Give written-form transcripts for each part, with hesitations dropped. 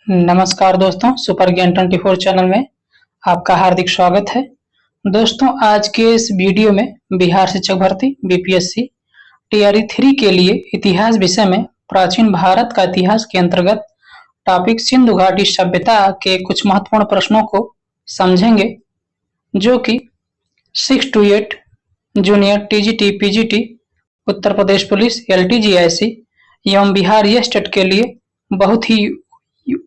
नमस्कार दोस्तों, सुपर ज्ञान 24 चैनल में आपका हार्दिक स्वागत है। दोस्तों, आज के इस वीडियो में बिहार शिक्षक भर्ती बीपीएससी टीआरई 3 के लिए इतिहास विषय में प्राचीन भारत का इतिहास के अंतर्गत टॉपिक सिंधु घाटी सभ्यता के कुछ महत्वपूर्ण प्रश्नों को समझेंगे, जो कि 6 to 8 junior TGT PGT Uttar Pradesh police LT GIC एवं बिहार स्टेट के लिए बहुत ही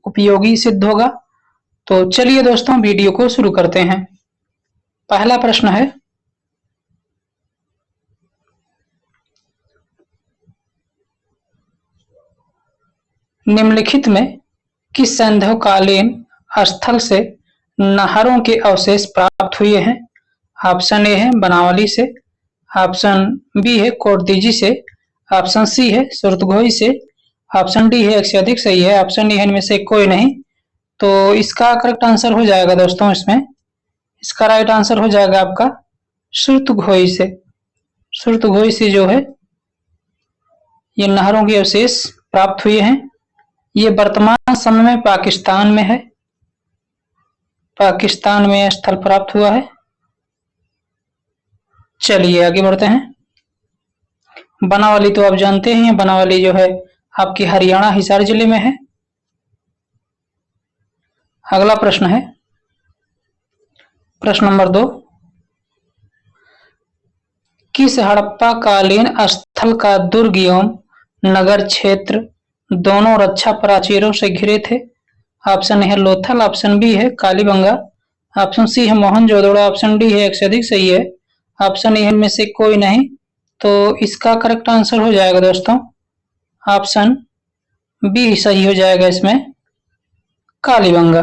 उपयोगी सिद्ध होगा। तो चलिए दोस्तों, वीडियो को शुरू करते हैं। पहला प्रश्न है, निम्नलिखित में किस सैन्धवकालीन स्थल से नहरों के अवशेष प्राप्त हुए हैं? ऑप्शन ए है बनावली से, ऑप्शन बी है कोटदीजी से, ऑप्शन सी है सुरतगोई से, ऑप्शन डी है एक से अधिक सही है, ऑप्शन डी है इनमें से कोई नहीं। तो इसका करेक्ट आंसर हो जाएगा दोस्तों, इसका राइट आंसर हो जाएगा आपका सुरतगोई से। सुरतगोई से जो है ये नहरों के अवशेष प्राप्त हुए हैं। ये वर्तमान समय में पाकिस्तान में है, पाकिस्तान में स्थल प्राप्त हुआ है। चलिए आगे बढ़ते हैं। बनावली तो आप जानते हैं, बनावली जो है आपकी हरियाणा हिसार जिले में है। अगला प्रश्न है, प्रश्न नंबर 2, किस हड़प्पा कालीन स्थल का दुर्ग एवं नगर क्षेत्र दोनों रक्षा प्राचीरों से घिरे थे? ऑप्शन ए है लोथल, ऑप्शन बी है कालीबंगा, ऑप्शन सी है मोहनजोदड़ो, ऑप्शन डी है एक से अधिक सही है, ऑप्शन ए इनमें से कोई नहीं। तो इसका करेक्ट आंसर हो जाएगा दोस्तों ऑप्शन बी सही हो जाएगा, इसमें कालीबंगा।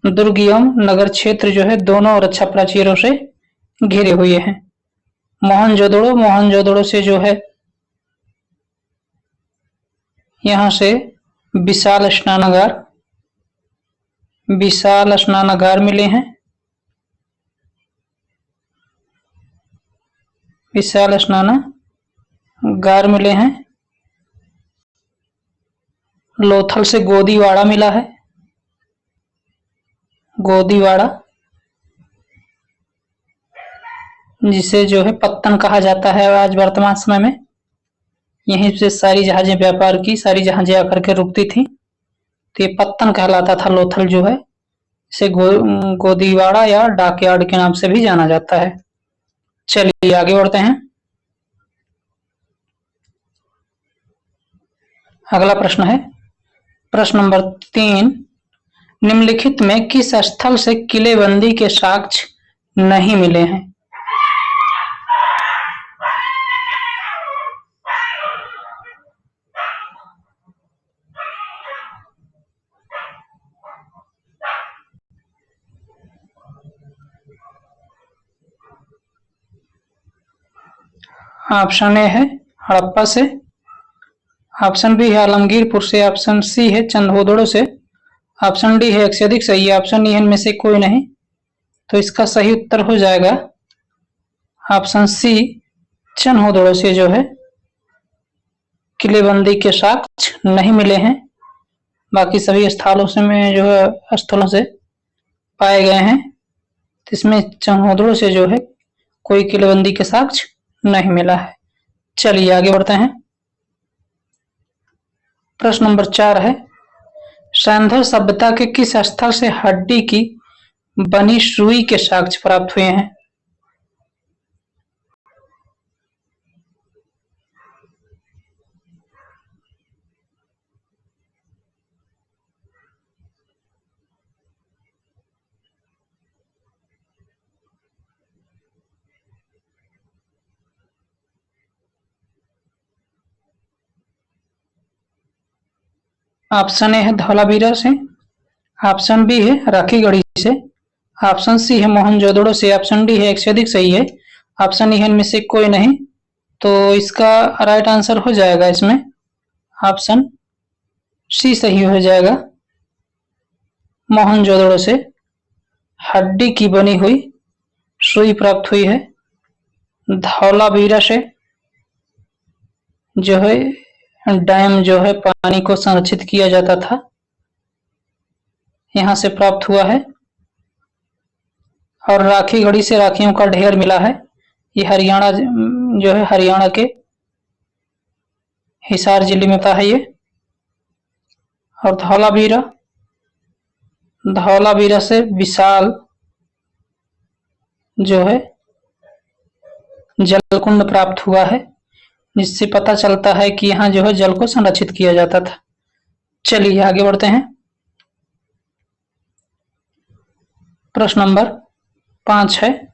दुर्ग एवं नगर क्षेत्र जो है दोनों रक्षा प्राचीरों से घिरे हुए हैं। मोहनजोदड़ो से जो है यहां से विशाल स्नानागार मिले हैं। विशाल स्नानागार मिले हैं। लोथल से गोदीवाड़ा मिला है, गोदीवाड़ा जिसे जो है पत्तन कहा जाता है आज वर्तमान समय में। यहीं से सारी जहाजें व्यापार की सारी जहाजें आकर के रुकती थी, तो ये पत्तन कहलाता था लोथल जो है। इसे गोदीवाड़ा या डॉकयार्ड के नाम से भी जाना जाता है। चलिए आगे बढ़ते हैं। अगला प्रश्न है, प्रश्न नंबर 3, निम्नलिखित में किस स्थल से किलेबंदी के साक्ष्य नहीं मिले हैं? ऑप्शन ए है हड़प्पा से, ऑप्शन बी है आलमगीरपुर से, ऑप्शन सी है चंदोदड़ो से, ऑप्शन डी है एक से अधिक सही है, ऑप्शन ई इनमें से कोई नहीं। तो इसका सही उत्तर हो जाएगा ऑप्शन सी चंदोदड़ो से जो है किलेबंदी के साक्ष्य नहीं मिले हैं। बाकी सभी स्थलों से में जो है स्थलों से पाए गए हैं, तो इसमें चंदोदड़ो से जो है कोई किलेबंदी के साक्ष्य नहीं मिला है। चलिए आगे बढ़ते हैं। प्रश्न नंबर 4 है, सैंधव सभ्यता के किस स्थल से हड्डी की बनी सुई के साक्ष्य प्राप्त हुए हैं? ऑप्शन ए है धौलावीरा से, ऑप्शन बी है राखीगढ़ी से, ऑप्शन सी है मोहनजोदड़ो से, ऑप्शन डी है एक से अधिक सही है, ऑप्शन ई है इनमें से कोई नहीं। तो इसका राइट आंसर हो जाएगा इसमें ऑप्शन सी सही हो जाएगा। मोहनजोदड़ो से हड्डी की बनी हुई सुई प्राप्त हुई है। धौलावीरा से जो है डैम जो है पानी को संरक्षित किया जाता था, यहाँ से प्राप्त हुआ है। और राखीगढ़ी से राखियों का ढेर मिला है, ये हरियाणा जो है हरियाणा के हिसार जिले में था है ये। और धौलावीरा से विशाल जो है जलकुंड प्राप्त हुआ है, जिससे पता चलता है कि यहाँ जो है जल को संरक्षित किया जाता था। चलिए आगे बढ़ते हैं। प्रश्न नंबर 5 है,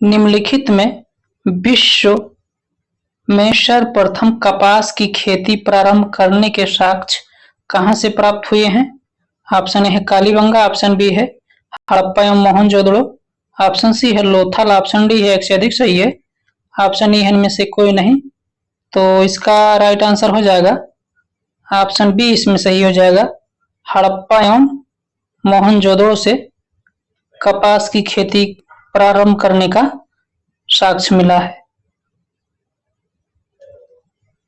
निम्नलिखित में विश्व में सर्वप्रथम कपास की खेती प्रारंभ करने के साक्ष्य कहां से प्राप्त हुए हैं? ऑप्शन ए है कालीबंगा, ऑप्शन बी है हड़प्पा एवं मोहनजोदड़ो, ऑप्शन सी है लोथल, ऑप्शन डी है एक से अधिक सही है, ऑप्शन ई है इनमें से कोई नहीं। तो इसका राइट आंसर हो जाएगा ऑप्शन बी, इसमें सही हो जाएगा। हड़प्पा एवं मोहनजोदड़ो से कपास की खेती प्रारंभ करने का साक्ष्य मिला है।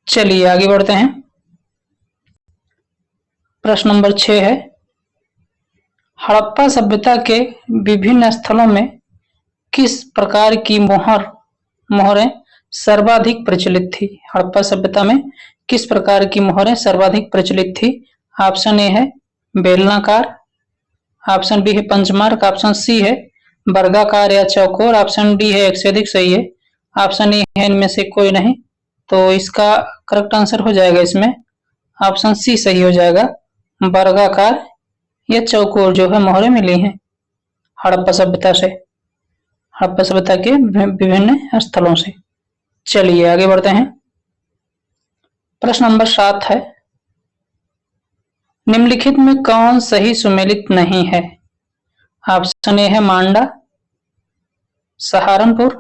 चलिए आगे बढ़ते हैं। प्रश्न नंबर 6 है, हड़प्पा सभ्यता के विभिन्न स्थलों में किस प्रकार की मोहरें सर्वाधिक प्रचलित थी? हड़प्पा सभ्यता में किस प्रकार की मोहरें सर्वाधिक प्रचलित थी? ऑप्शन ए है बेलनाकार, ऑप्शन बी है पंचमार्क, ऑप्शन सी है वर्गाकार या चौकोर, ऑप्शन डी है एक से अधिक सही है, ऑप्शन ए है इनमें से कोई नहीं। तो इसका करेक्ट आंसर हो जाएगा इसमें ऑप्शन सी सही हो जाएगा, वर्गाकार या चौकोर जो है मोहरें मिली हैं हड़प्पा सभ्यता से, हड़प्पा सभ्यता के विभिन्न स्थलों से। चलिए आगे बढ़ते हैं। प्रश्न नंबर 7 है, निम्नलिखित में कौन सही सुमेलित नहीं है? ऑप्शन ए है मांडा सहारनपुर,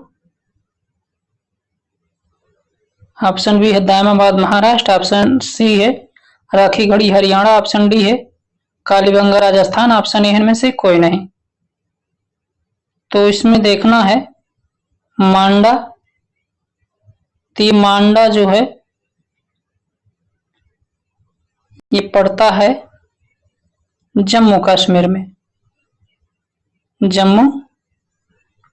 ऑप्शन बी है दायमाबाद महाराष्ट्र, ऑप्शन सी है राखीगढ़ी हरियाणा, ऑप्शन डी है कालीबंगा राजस्थान, ऑप्शन ए इनमें से कोई नहीं। तो इसमें देखना है मांडा, तो ये मांडा जो है ये पड़ता है जम्मू कश्मीर में, जम्मू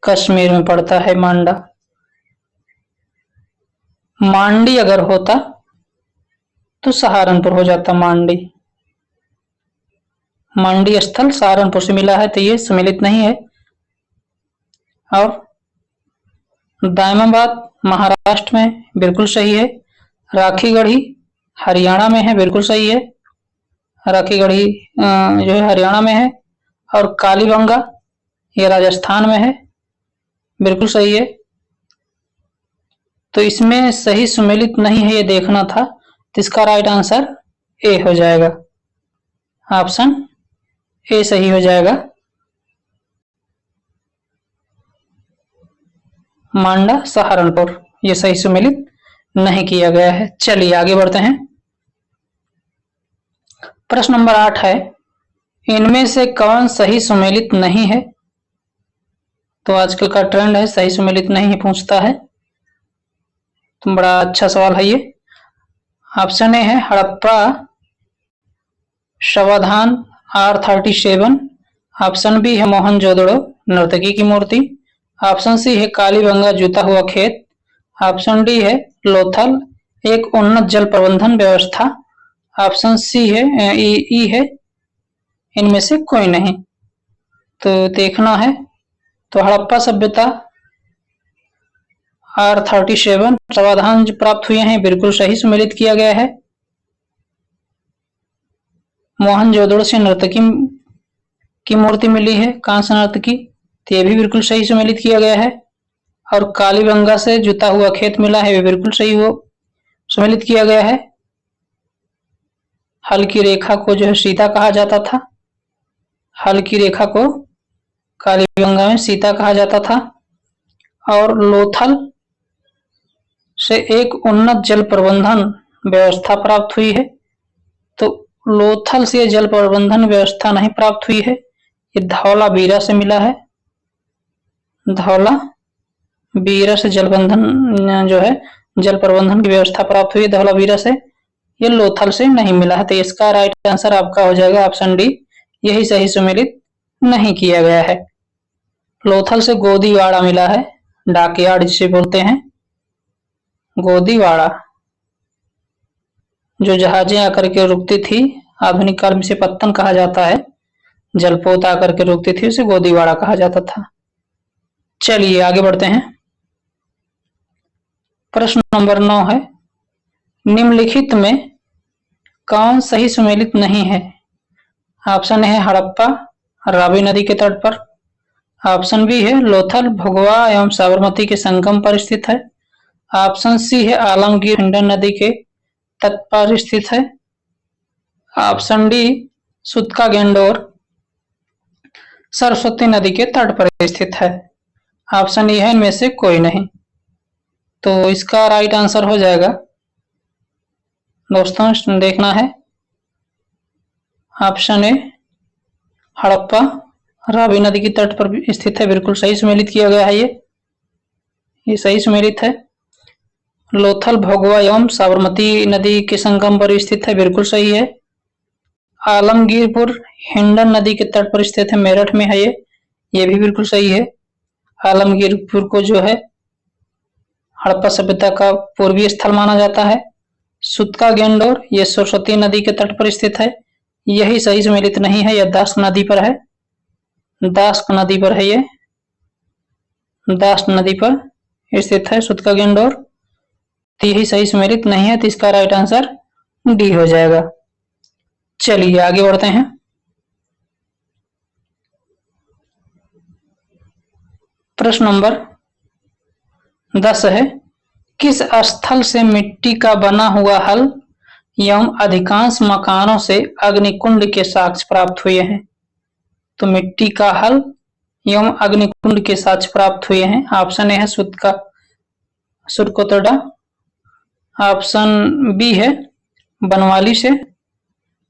कश्मीर में पड़ता है मांडा। मांडी अगर होता तो सहारनपुर हो जाता, मांडी स्थल सहारनपुर से मिला है, तो ये सम्मिलित नहीं है। और दायमाबाद महाराष्ट्र में बिल्कुल सही है, राखीगढ़ी हरियाणा में है, बिल्कुल सही है, राखीगढ़ी जो है हरियाणा में है, और कालीबंगा ये राजस्थान में है, बिल्कुल सही है। तो इसमें सही सुमेलित नहीं है ये देखना था, तो इसका राइट आंसर ए हो जाएगा, ऑप्शन ए सही हो जाएगा, मांडा सहारनपुर ये सही सुमेलित नहीं किया गया है। चलिए आगे बढ़ते हैं। प्रश्न नंबर 8 है, इनमें से कौन सही सुमेलित नहीं है? तो आजकल का ट्रेंड है सही सुमेलित नहीं पूछता है, तो बड़ा अच्छा सवाल है ये। ऑप्शन ए है हड़प्पा शवाधान R37, ऑप्शन बी है मोहनजोदड़ो नर्तकी की मूर्ति, ऑप्शन सी है कालीबंगा जूता हुआ खेत, ऑप्शन डी है लोथल एक उन्नत जल प्रबंधन व्यवस्था, ऑप्शन सी है ई है इनमें से कोई नहीं। तो देखना है, तो हड़प्पा सभ्यता R37 समाधान जो प्राप्त हुए हैं बिल्कुल सही सुमेलित किया गया है। मोहनजोदड़ो से नर्तकी की मूर्ति मिली है, कांस्य नर्तकी, तो ये भी बिल्कुल सही सुमेलित किया गया है। और कालीबंगा से जुता हुआ खेत मिला है, वे बिल्कुल सही वो सुमेलित किया गया है। हल्की रेखा को जो है सीता कहा जाता था, हल्की रेखा को कालीबंगा में सीता कहा जाता था। और लोथल से एक उन्नत जल प्रबंधन व्यवस्था प्राप्त हुई है, तो लोथल से जल प्रबंधन व्यवस्था नहीं प्राप्त हुई है, ये धौलावीरा से मिला है, धौलावीरा से जल प्रबंधन की व्यवस्था प्राप्त हुई है धौलावीरा से। ये लोथल से नहीं मिला है, तो इसका राइट आंसर आपका हो जाएगा ऑप्शन डी, यही सही सुमेलित नहीं किया गया है। लोथल से गोदीवाड़ा मिला है, डाकयार्ड जिसे बोलते हैं, गोदीवाड़ा जो जहाजें आकर के रुकती थी, आधुनिक काल में इसे पत्तन कहा जाता है, जलपोत आकर के रुकती थी, उसे गोदीवाड़ा कहा जाता था। चलिए आगे बढ़ते हैं। प्रश्न नंबर 9 है, निम्नलिखित में कौन सही सुमेलित नहीं है? ऑप्शन है हड़प्पा रावी नदी के तट पर, ऑप्शन बी है लोथल भगवा एवं साबरमती के संगम पर स्थित है, ऑप्शन सी है आलमगीर हिंडन नदी के तट पर स्थित है, ऑप्शन डी सुतका गेंडोर सरस्वती नदी के तट पर स्थित है। ऑप्शन ए है इनमें से कोई नहीं। तो इसका राइट आंसर हो जाएगा दोस्तों, देखना है ऑप्शन ए हड़प्पा रावी नदी के तट पर स्थित है, बिल्कुल सही सुमेलित किया गया है। ये सही सुमेलित है। लोथल भगवा एवं साबरमती नदी के संगम पर स्थित है, बिल्कुल सही है। आलमगीरपुर हिंडन नदी के तट पर स्थित है, मेरठ में है ये भी बिल्कुल सही है। आलमगीरपुर को जो है हड़प्पा सभ्यता का पूर्वी स्थल माना जाता है। सुतका गेंडोर ये सरस्वती नदी के तट पर स्थित है, यही सही सुमेलित नहीं है, यह दास नदी पर है, दास नदी पर है, ये दास नदी पर स्थित है सुतका गेंडोर, तो यही सही सुमेलित नहीं है, तो इसका राइट आंसर डी हो जाएगा। चलिए आगे बढ़ते हैं। प्रश्न नंबर 10 है, किस स्थल से मिट्टी का बना हुआ हल एवं अधिकांश मकानों से अग्निकुंड के साक्ष्य प्राप्त हुए हैं? तो मिट्टी का हल एवं अग्निकुंड के साक्ष्य प्राप्त हुए हैं। ऑप्शन ए है सुरकोतड़ा, ऑप्शन बी है बनवाली से,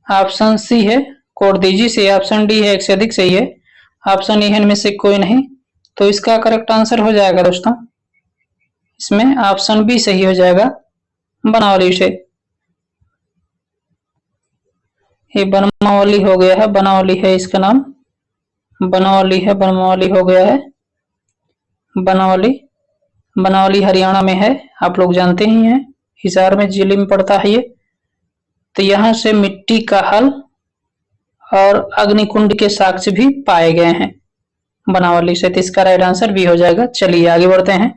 ऑप्शन सी है कोटदीजी से, ऑप्शन डी है एक से अधिक सही है, ऑप्शन ए है इनमें से कोई नहीं। तो इसका करेक्ट आंसर हो जाएगा दोस्तों, इसमें ऑप्शन बी सही हो जाएगा, बनावली से। ये बनमावली हो गया है, बनावली है इसका नाम, बनावली है, बनमावली हो गया है, बनावली। बनावली हरियाणा में है, आप लोग जानते ही हैं, हिसार में जिले में पड़ता है ये। तो यहां से मिट्टी का हल और अग्निकुंड के साक्ष्य भी पाए गए हैं बनावली से, तो इसका राइट आंसर भी हो जाएगा। चलिए आगे बढ़ते हैं।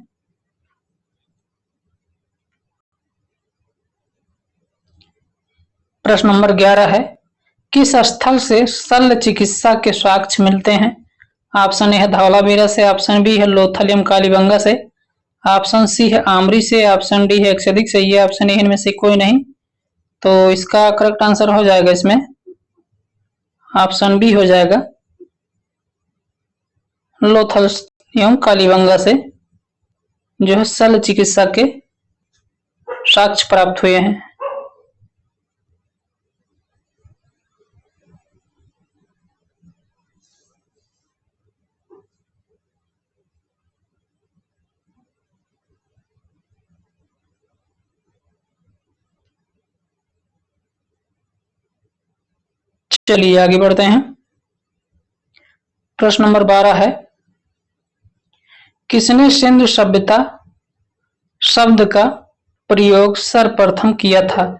प्रश्न नंबर 11 है, किस स्थल से शल्य चिकित्सा के साक्ष्य मिलते हैं? ऑप्शन ए है धौलावीरा से, ऑप्शन बी है लोथल एवं कालीबंगा से, ऑप्शन सी है आमरी से, ऑप्शन डी है एक से अधिक सही है, ऑप्शन ए इनमें से कोई नहीं। तो इसका करेक्ट आंसर हो जाएगा इसमें ऑप्शन बी हो जाएगा, लोथल एवं कालीबंगा से जो है शल्य चिकित्सा के साक्ष्य प्राप्त हुए हैं। चलिए आगे बढ़ते हैं। प्रश्न नंबर 12 है, किसने सिंधु सभ्यता शब्द का प्रयोग सर्वप्रथम किया था?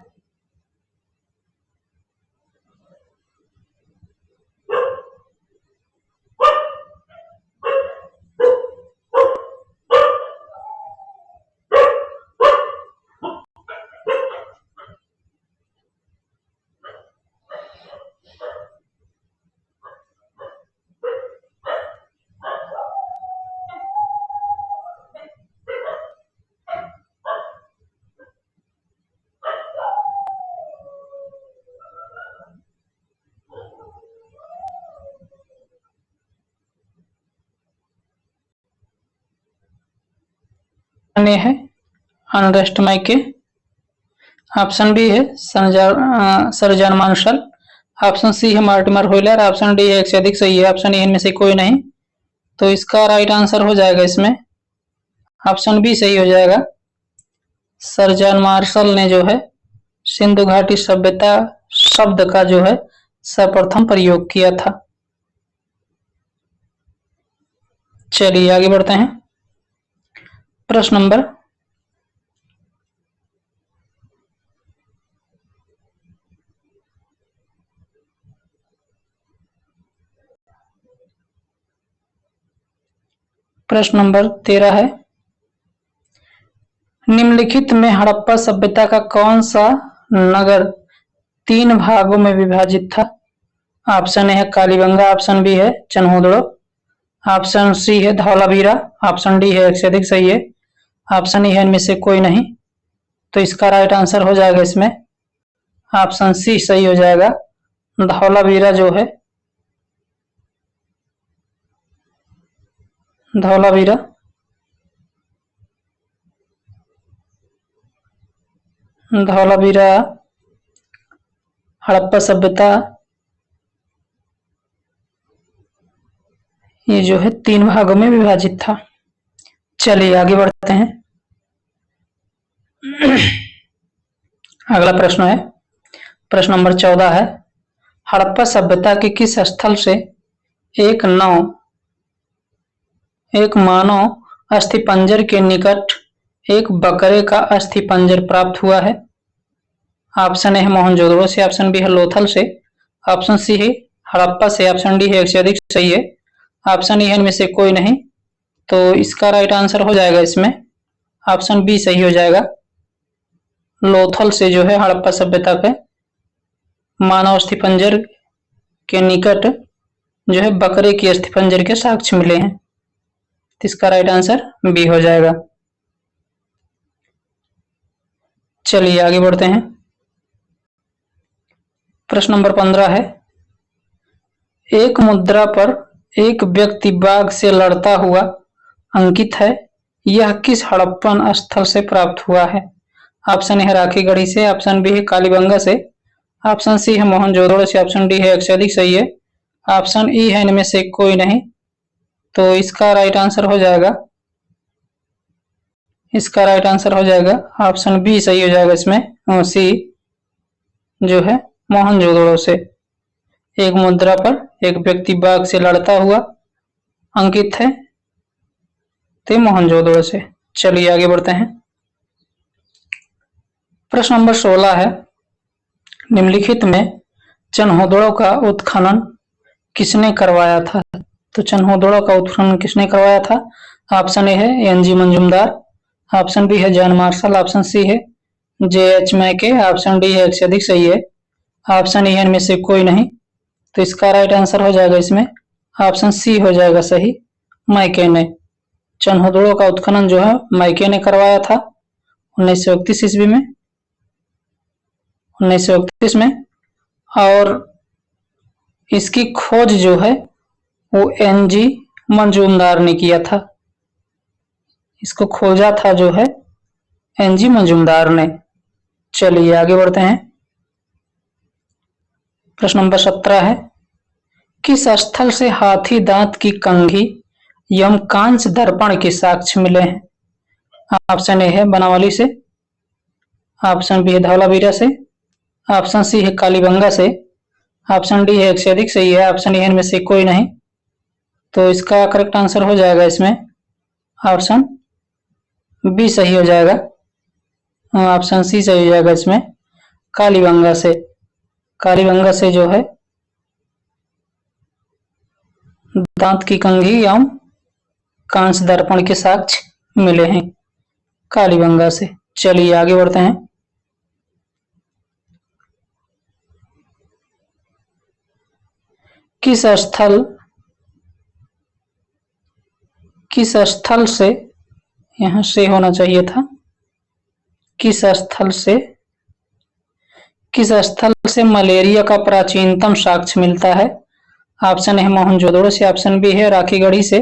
है अर्नेस्ट माइके, ऑप्शन बी है sir John Marshall, option C है मार्टिमर व्हीलर, ऑप्शन डी है एक से अधिक सही है, ऑप्शन ए इनमें से कोई नहीं। तो इसका राइट आंसर हो जाएगा इसमें ऑप्शन बी सही हो जाएगा, सर जॉन मार्शल ने जो है सिंधु घाटी सभ्यता शब्द का जो है सर्वप्रथम प्रयोग किया था? चलिए आगे बढ़ते हैं। प्रश्न नंबर 13 है, निम्नलिखित में हड़प्पा सभ्यता का कौन सा नगर 3 भागों में विभाजित था? ऑप्शन ए है कालीबंगा, ऑप्शन बी है चन्होदड़ो, ऑप्शन सी है धौलावीरा, ऑप्शन डी है एक से अधिक सही है, ऑप्शन ई है इनमें से कोई नहीं। तो इसका राइट आंसर हो जाएगा इसमें ऑप्शन सी सही हो जाएगा। धौलावीरा जो है, धौलावीरा धौलावीरा हड़प्पा सभ्यता ये जो है 3 भागों में विभाजित था। चलिए आगे बढ़ते हैं। अगला प्रश्न है, प्रश्न नंबर 14 है, हड़प्पा सभ्यता के किस स्थल से एक मानव अस्थिपंजर के निकट एक बकरे का अस्थिपंजर प्राप्त हुआ है? ऑप्शन ए है मोहनजोदड़ो से, ऑप्शन बी है लोथल से, ऑप्शन सी है हड़प्पा से, ऑप्शन डी है एक से अधिक सही है, ऑप्शन ई है इनमें से कोई नहीं। तो इसका राइट आंसर हो जाएगा इसमें ऑप्शन बी सही हो जाएगा। लोथल से जो है हड़प्पा सभ्यता के मानव अस्थिपंजर के निकट जो है बकरे की अस्थिपंजर के साक्ष्य मिले हैं। इसका राइट आंसर बी हो जाएगा। चलिए आगे बढ़ते हैं। प्रश्न नंबर 15 है, एक मुद्रा पर एक व्यक्ति बाघ से लड़ता हुआ अंकित है, यह किस हड़प्पन स्थल से प्राप्त हुआ है? ऑप्शन ए है राखीगढ़ी से, ऑप्शन बी है कालीबंगा से, ऑप्शन सी है मोहनजोदड़ो से, ऑप्शन डी है एक से अधिक सही है, ऑप्शन ई है इनमें से कोई नहीं। तो इसका राइट आंसर हो जाएगा ऑप्शन बी सही हो जाएगा इसमें सी जो है मोहनजोदड़ो से। एक मुद्रा पर एक व्यक्ति बाघ से लड़ता हुआ अंकित है तो मोहनजोदड़ो से। चलिए आगे बढ़ते हैं। प्रश्न नंबर 16 है, निम्नलिखित में चन्होदड़ो का उत्खनन किसने करवाया था? तो चन्होदड़ो का उत्खनन किसने करवाया था? ऑप्शन ए है एन.जी. मंजुमदार, ऑप्शन बी है जॉन मार्शल, ऑप्शन सी है जे.एच. मैके, ऑप्शन डी है एक से अधिक सही है, ऑप्शन ई है इनमें से कोई नहीं। तो इसका राइट आंसर हो जाएगा इसमें ऑप्शन सी हो जाएगा सही, मैके ने। चन्होदड़ो का उत्खनन जो है मैके ने करवाया था 1931 ईस्वी में, 1931 में, और इसकी खोज जो है वो एन.जी. मंजुमदार ने किया था। इसको खोजा था जो है एन.जी. मंजुमदार ने। चलिए आगे बढ़ते हैं। प्रश्न नंबर 17 है, किस स्थल से हाथी दांत की कंघी एवं कांच दर्पण के साक्ष्य मिले हैं? ऑप्शन ए है बनावली से, ऑप्शन बी है धौलावीरा से, ऑप्शन सी है कालीबंगा से, ऑप्शन डी है एक से अधिक सही है, ऑप्शन ए इनमें से कोई नहीं। तो इसका करेक्ट आंसर हो जाएगा इसमें ऑप्शन बी सही हो जाएगा, ऑप्शन सी सही हो जाएगा इसमें कालीबंगा से। कालीबंगा से जो है दांत की कंघी एवं कांच दर्पण के साक्ष्य मिले हैं कालीबंगा से। चलिए आगे बढ़ते हैं। किस स्थल से, यहां से होना चाहिए था, किस स्थल से मलेरिया का प्राचीनतम साक्ष्य मिलता है? ऑप्शन है मोहनजोदड़ो से, ऑप्शन बी है राखीगढ़ी से,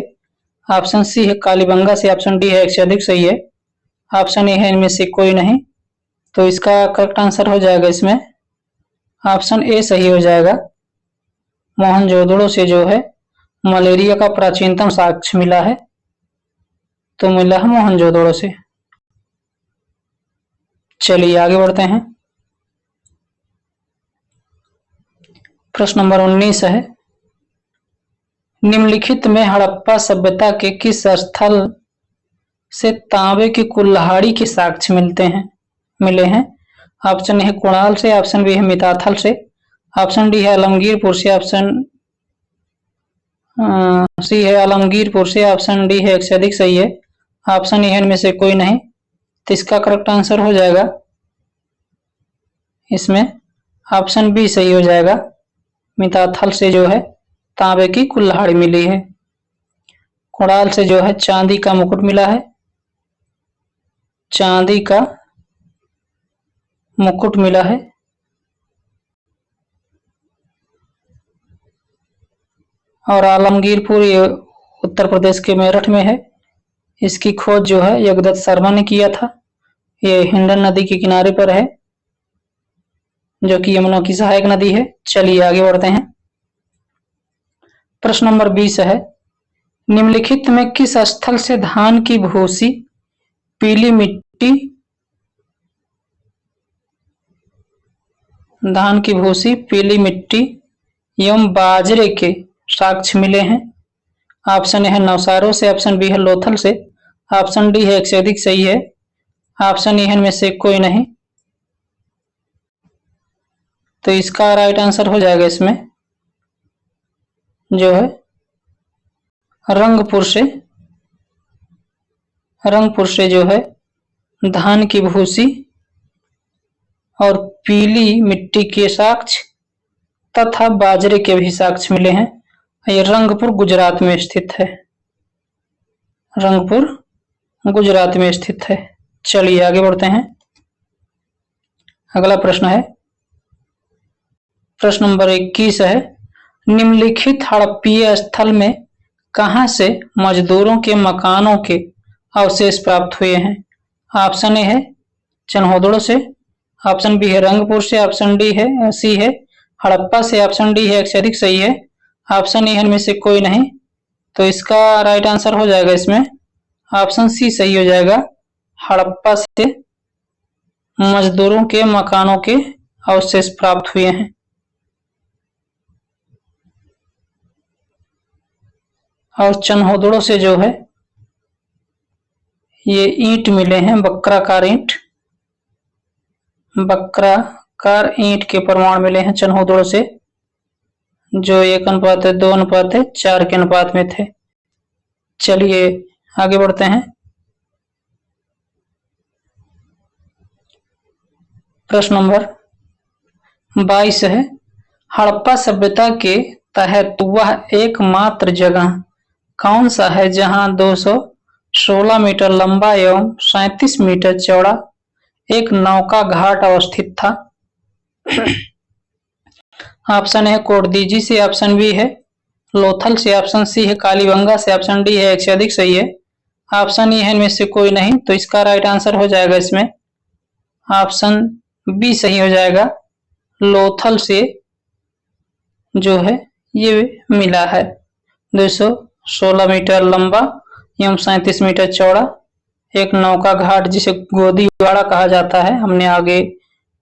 ऑप्शन सी है कालीबंगा से, ऑप्शन डी है एक से अधिक सही है, ऑप्शन ए है इनमें से कोई नहीं। तो इसका करेक्ट आंसर हो जाएगा इसमें ऑप्शन ए सही हो जाएगा। मोहनजोदड़ो से जो है मलेरिया का प्राचीनतम साक्ष्य मिला है, तो मिला है मोहनजोदड़ो से। चलिए आगे बढ़ते हैं। प्रश्न नंबर 19 है, निम्नलिखित में हड़प्पा सभ्यता के किस स्थल से तांबे की कुल्हाड़ी के साक्ष्य मिले हैं? ऑप्शन ए है कुणाल से, ऑप्शन बी है मिताथल से, ऑप्शन डी है आलमगीरपुर से, ऑप्शन सी है आलमगीरपुर से, ऑप्शन डी है एक से अधिक सही है, ऑप्शन ए है इनमें से कोई नहीं। तो इसका करेक्ट आंसर हो जाएगा इसमें ऑप्शन बी सही हो जाएगा। मिताथल से जो है तांबे की कुल्हाड़ी मिली है। कुणाल से जो है चांदी का मुकुट मिला है, चांदी का मुकुट मिला है। और आलमगीरपुर ये उत्तर प्रदेश के मेरठ में है। इसकी खोज जो है जगदत्त शर्मा ने किया था। ये हिंडन नदी के किनारे पर है, जो कि यमुना की सहायक नदी है। चलिए आगे बढ़ते हैं। प्रश्न नंबर 20 है, निम्नलिखित में किस स्थल से धान की भूसी, पीली मिट्टी, धान की भूसी, पीली मिट्टी एवं बाजरे के साक्ष्य मिले हैं? ऑप्शन ए है नवसारों से, ऑप्शन बी है लोथल से, ऑप्शन डी है एक से अधिक सही है, ऑप्शन ई है इनमें से कोई नहीं। तो इसका राइट आंसर हो जाएगा इसमें जो है रंगपुर से जो है धान की भूसी और पीली मिट्टी के साक्ष्य तथा बाजरे के भी साक्ष्य मिले हैं। ये रंगपुर गुजरात में स्थित है। रंगपुर गुजरात में स्थित है। चलिए आगे बढ़ते हैं। अगला प्रश्न है, प्रश्न नंबर 21 है, निम्नलिखित हड़प्पीय स्थल में कहां से मजदूरों के मकानों के अवशेष प्राप्त हुए हैं? ऑप्शन ए है चन्होदड़ो से, ऑप्शन बी है रंगपुर से, ऑप्शन डी है सी है हड़प्पा से, ऑप्शन डी है एक से अधिक सही है, ऑप्शन ए है इनमें से कोई नहीं। तो इसका राइट आंसर हो जाएगा इसमें ऑप्शन सी सही हो जाएगा। हड़प्पा से मजदूरों के मकानों के अवशेष प्राप्त हुए हैं। और चन्होदड़ो से जो है ये ईंट मिले हैं, बक्राकार ईंट, बक्राकार ईंट के प्रमाण मिले हैं चन्होदड़ो से, जो 1:2:4 के अनुपात में थे। चलिए आगे बढ़ते हैं। प्रश्न नंबर 22 है, हड़प्पा सभ्यता के तहत वह एकमात्र जगह कौन सा है जहां 216 मीटर लंबा एवं 37 मीटर चौड़ा एक नौका घाट अवस्थित था? ऑप्शन है कोटदीजी से, ऑप्शन बी है लोथल से, ऑप्शन सी है कालीबंगा से, ऑप्शन डी है एक से अधिक सही है, ऑप्शन ई है इनमें से कोई नहीं। तो इसका राइट आंसर हो जाएगा इसमें ऑप्शन बी सही हो जाएगा। लोथल से जो है ये मिला है 216 मीटर लंबा एवं 37 मीटर चौड़ा एक नौका घाट, जिसे गोदीवाड़ा कहा जाता है। हमने आगे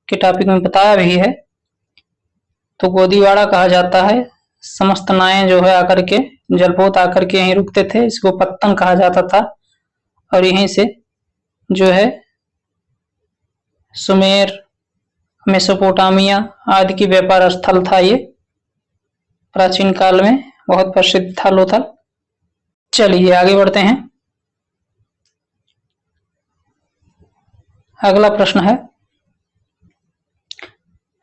के टॉपिक में बताया भी है। तो गोदीवाड़ा कहा जाता है। समस्त नायें जो है आकर के, जलपोत आकर के यहीं रुकते थे। इसको पत्तन कहा जाता था। और यहीं से जो है सुमेर, मेसोपोटामिया आदि की व्यापार स्थल था। ये प्राचीन काल में बहुत प्रसिद्ध था लोथल। चलिए आगे बढ़ते हैं। अगला प्रश्न है,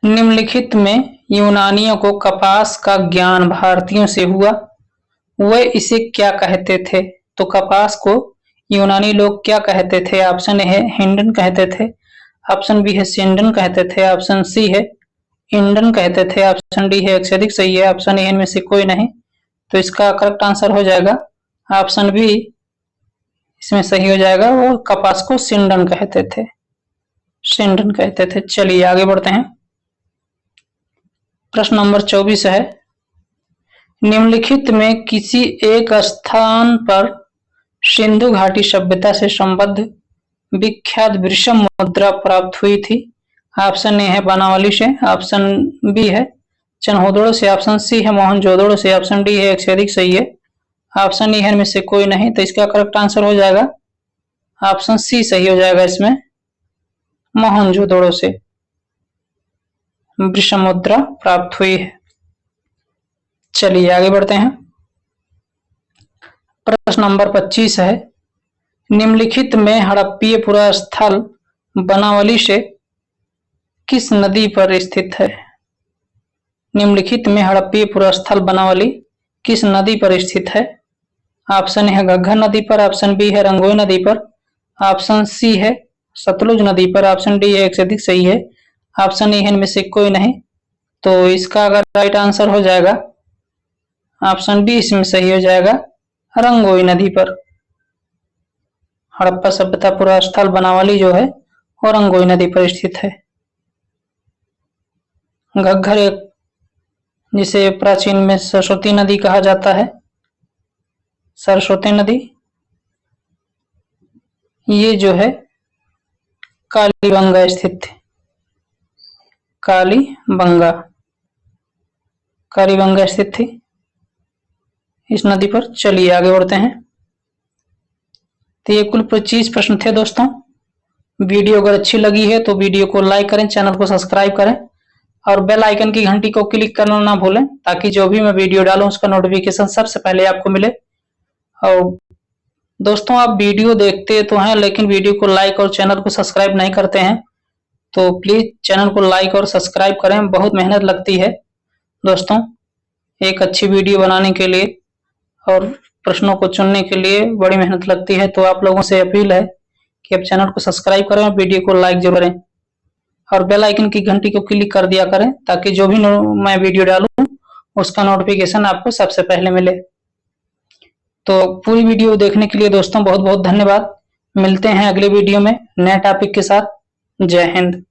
निम्नलिखित में यूनानियों को कपास का ज्ञान भारतीयों से हुआ, वे इसे क्या कहते थे? तो कपास को यूनानी लोग क्या कहते थे? ऑप्शन ए है हिंडन कहते थे, ऑप्शन बी है सिंडन कहते थे, ऑप्शन सी है इंडन कहते थे, ऑप्शन डी है एक से अधिक सही है, ऑप्शन ए इनमें से कोई नहीं। तो इसका करेक्ट आंसर हो जाएगा ऑप्शन बी इसमें सही हो जाएगा। वो कपास को सिंडन कहते थे, सिंडन कहते थे। चलिए आगे बढ़ते हैं। प्रश्न नंबर 24 है, निम्नलिखित में किसी एक स्थान पर सिंधु घाटी सभ्यता से संबद्ध विख्यात वृषम मुद्रा प्राप्त हुई थी? ऑप्शन ए है बनावली से, ऑप्शन बी है चनहोदड़ो से ऑप्शन सी है, मोहनजोदड़ो से ऑप्शन डी है एक से अधिक सही है, ऑप्शन ई है इनमें से कोई नहीं। तो इसका करेक्ट आंसर हो जाएगा ऑप्शन सी सही हो जाएगा। इसमें मोहनजोदड़ो से वृषण मुद्रा प्राप्त हुई है। चलिए आगे बढ़ते हैं। प्रश्न नंबर 25 है, निम्नलिखित में हड़प्पीय पुरास्थल बनावली से किस नदी पर स्थित है? निम्नलिखित में हड़प्पीय पुरास्थल बनावली किस नदी पर स्थित है? ऑप्शन है घग्गर नदी पर, ऑप्शन बी है रंगोई नदी पर, ऑप्शन सी है सतलुज नदी पर, ऑप्शन डी है एक से अधिक सही है, ऑप्शन ई है इनमें से कोई नहीं। तो इसका अगर राइट आंसर हो जाएगा ऑप्शन बी इसमें सही हो जाएगा, रंगोई नदी पर। हड़प्पा सभ्यता पुरास्थल बनावली जो है वो रंगोई नदी पर स्थित है। घग्गर एक जिसे प्राचीन में सरस्वती नदी कहा जाता है, सरस्वती नदी, ये जो है कालीबंगा स्थित है, कालीबंगा स्थित थी इस नदी पर। चलिए आगे बढ़ते हैं। तो ये कुल 25 प्रश्न थे दोस्तों। वीडियो अगर अच्छी लगी है तो वीडियो को लाइक करें, चैनल को सब्सक्राइब करें और बेल आइकन की घंटी को क्लिक करना ना भूलें, ताकि जो भी मैं वीडियो डालूं उसका नोटिफिकेशन सबसे पहले आपको मिले। और दोस्तों आप वीडियो देखते तो हैं लेकिन वीडियो को लाइक और चैनल को सब्सक्राइब नहीं करते हैं, तो प्लीज चैनल को लाइक और सब्सक्राइब करें। बहुत मेहनत लगती है दोस्तों एक अच्छी वीडियो बनाने के लिए और प्रश्नों को चुनने के लिए बड़ी मेहनत लगती है। तो आप लोगों से अपील है कि आप चैनल को सब्सक्राइब करें और वीडियो को लाइक जरूर करें और बेल आइकन की घंटी को क्लिक कर दिया करें, ताकि जो भी मैं वीडियो डालूं उसका नोटिफिकेशन आपको सबसे पहले मिले। तो पूरी वीडियो देखने के लिए दोस्तों बहुत बहुत धन्यवाद। मिलते हैं अगले वीडियो में नए टॉपिक के साथ। जय हिंद।